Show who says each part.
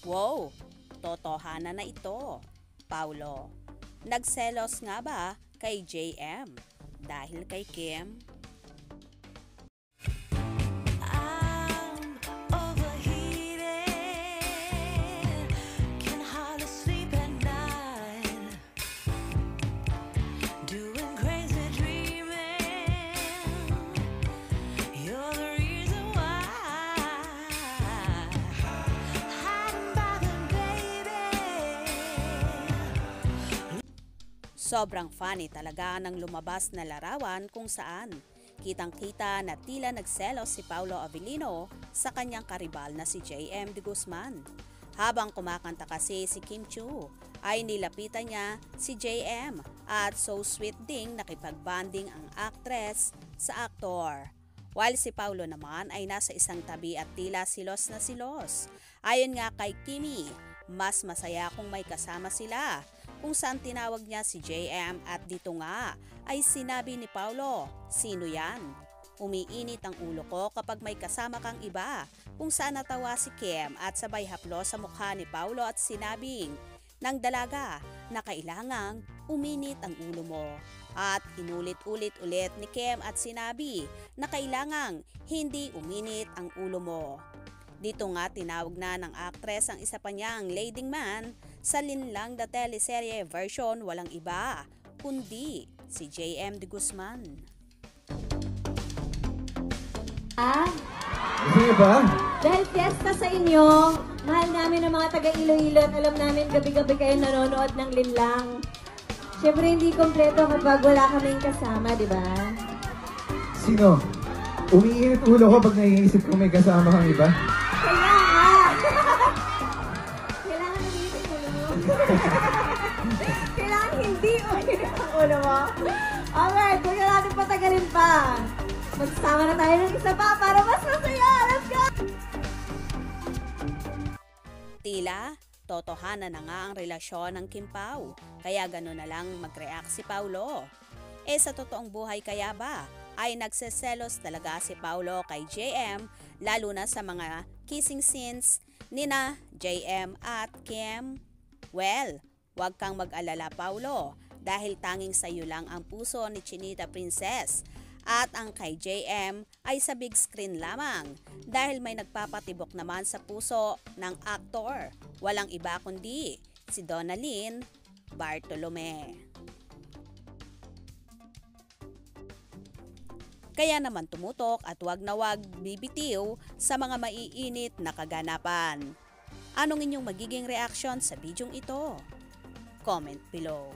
Speaker 1: Wow, totohanan na ito. Paulo, nagselos nga ba kay JM dahil kay Kim?
Speaker 2: I'm overheated, can hardly sleep at night, doing crazy dreaming. You're the reason why, hiding by the baby.
Speaker 1: Sobrang funny talaga ng lumabas na larawan kung saan kitang-kita na tila nagselos si Paulo Avellino sa kanyang karibal na si JM de Guzman. Habang kumakanta kasi si Kim Chiu, ay nilapitan niya si JM at so sweet ding nakipag-bonding ang actress sa aktor. While si Paulo naman ay nasa isang tabi at tila silos na silos. Ayon nga kay Kimi, mas masaya kung may kasama sila, kung saan tinawag niya si JM at dito nga ay sinabi ni Paulo, "Sino yan? Umiinit ang ulo ko kapag may kasama kang iba," kung saan natawa si Kim at sabay haplo sa mukha ni Paulo at sinabing ng dalaga na kailangang uminit ang ulo mo. At inulit-ulit-ulit ni Kim at sinabi na kailangang hindi uminit ang ulo mo. Dito nga tinawag na ng actress ang isa pa niyang leading man sa Linlang the teleserye version walang iba kundi si JM de Guzman.
Speaker 3: Sige ba?
Speaker 4: Dahil fiesta sa inyo, mahal namin ang mga taga Iloilo at alam namin gabi-gabi kayo nanonood ng Linlang. Siyempre hindi kompleto kapag wala kaming kasama, di ba?
Speaker 3: Sino? Umiinit ulo ko pag naiisip kong may kasama kang iba?
Speaker 4: Kaya nga! Kailangan umiinit ulo mo. Kailangan hindi umiinit ang ulo mo. Alright, huwag na natin patagalin pa. Magsama na tayo ng isa pa para mas masaya. Let's go!
Speaker 1: Tila, totohanan na nga ang relasyon ng Kim Pao, kaya gano'n na lang mag-react si Paulo. Sa totoong buhay kaya ba, ay nagseselos talaga si Paulo kay JM, lalo na sa mga kissing scenes nina JM at Kim? Well, wag kang mag-alala Paulo, dahil tanging sa iyo lang ang puso ni Chinita Princess. At ang kay JM ay sa big screen lamang dahil may nagpapatibok naman sa puso ng aktor. Walang iba kundi si Donalyn Bartolome. Kaya naman tumutok at wag na wag bibitiw sa mga maiinit na kaganapan. Anong inyong magiging reaksyon sa bidyong ito? Comment below.